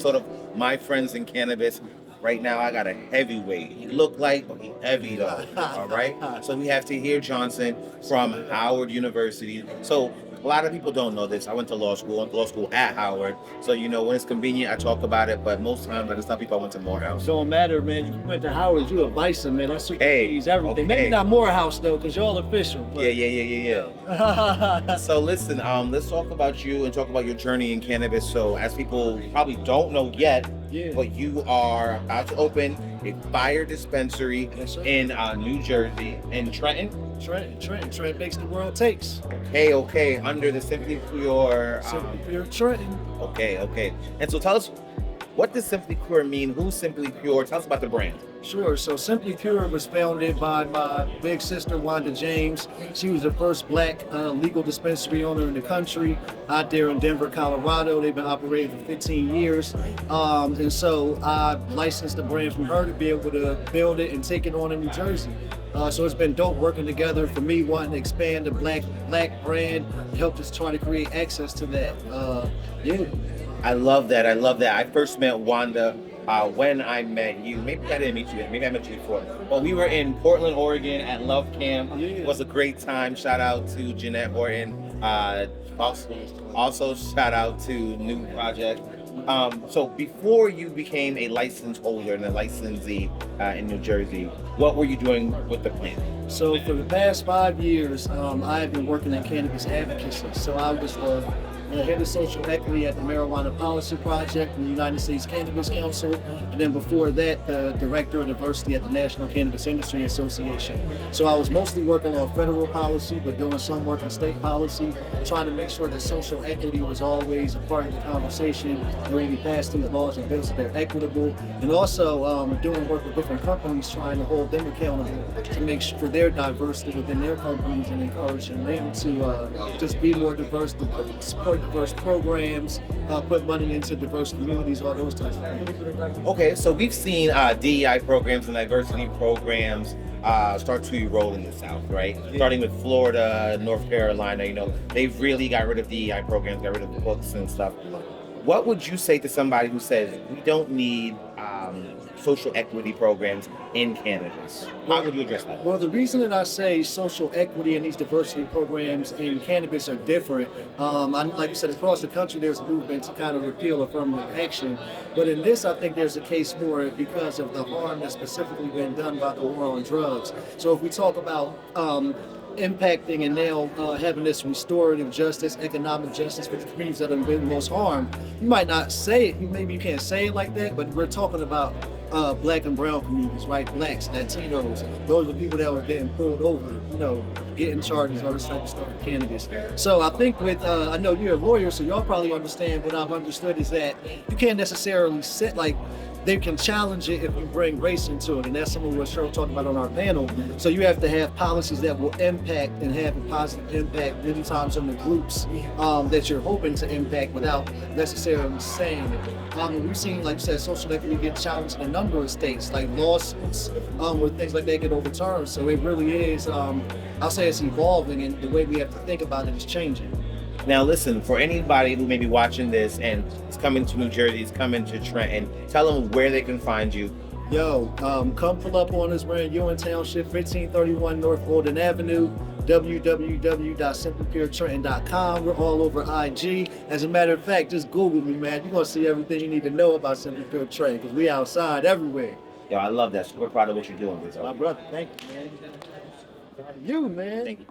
sort of my friends in cannabis. Right now, I got a heavyweight. He look light, but he heavy though. All right. So we have Tahir Johnson from Howard University. So a lot of people don't know this. I went to law school. I went to law school at Howard. So when it's convenient, I talk about it. But most times, I just tell people I went to Morehouse. Don't matter, man. You went to Howard, you a bison, man. That's everything. Okay. Maybe not Morehouse though, because you're all official. But... Yeah. So listen, let's talk about you and talk about your journey in cannabis. So as people probably don't know yet, but you are about to open a fire dispensary in New Jersey, in Trenton. Trenton makes the world takes. Okay. Under the Simply Pure. Simply Pure Trenton. Okay. And so tell us, what does Simply Pure mean? Who's Simply Pure? Tell us about the brand. Sure. So Simply Pure was founded by my big sister, Wanda James. She was the first black legal dispensary owner in the country out there in Denver, Colorado. They've been operating for 15 years. And so I licensed the brand from her to be able to build it and take it on in New Jersey. So it's been dope working together for me, wanting to expand the black brand, help us try to create access to that. I love that. I first met Wanda when I met you. Maybe I didn't meet you. Maybe I met you before. But we were in Portland, Oregon at Love Camp. It was a great time. Shout out to Jeanette Horton. Also shout out to New Project. So before you became a license holder and a licensee in New Jersey, what were you doing with the plant? So for the past 5 years, I have been working in cannabis advocacy. So I was head of social equity at the Marijuana Policy Project in the United States Cannabis Council, and then before that, the director of diversity at the National Cannabis Industry Association. So I was mostly working on federal policy, but doing some work on state policy, trying to make sure that social equity was always a part of the conversation when we passed these laws and bills that they're equitable, and also doing work with different companies, trying to hold them accountable to make sure for their diversity within their companies and encouraging them to just be more diverse, to support diverse programs, put money into diverse communities, all those types of things. Okay, so we've seen DEI programs and diversity programs start to roll in the South, right? Starting with Florida, North Carolina, they've really got rid of DEI programs, got rid of the books and stuff. What would you say to somebody who says we don't need social equity programs in cannabis? How would you address that? Well, the reason that I say social equity and these diversity programs in cannabis are different, like you said, across the country there's a movement to kind of repeal affirmative action, but in this I think there's a case for it because of the harm that's specifically been done by the war on drugs. So if we talk about impacting and now having this restorative justice, economic justice for the communities that have been most harmed, you might not say it, maybe you can't say it like that, but we're talking about black and brown communities, right? Blacks, Latinos, those are the people that were getting pulled over, getting charges, all this type of stuff with cannabis. So I think with, I know you're a lawyer, so y'all probably understand what I've understood is that you can't necessarily they can challenge it if you bring race into it, and that's something we're sure talking about on our panel. So you have to have policies that will impact and have a positive impact many times on the groups that you're hoping to impact without necessarily saying it. We've seen, like you said, social equity get challenged in a number of states, like lawsuits, where things like that get overturned. So it really is, I'll say it's evolving, and the way we have to think about it is changing. Now listen, for anybody who may be watching this and is coming to New Jersey, is coming to Trenton, tell them where they can find you. Come pull up on us. We're in Ewing Township, 1531 North Golden Avenue, www.simplypuretrenton.com. We're all over IG. As a matter of fact, just Google me, man. You're going to see everything you need to know about Simply Pure Trenton, because we outside everywhere. Yo, I love that. Super proud of what you're doing. My brother, thank you, man. You, man. Thank you.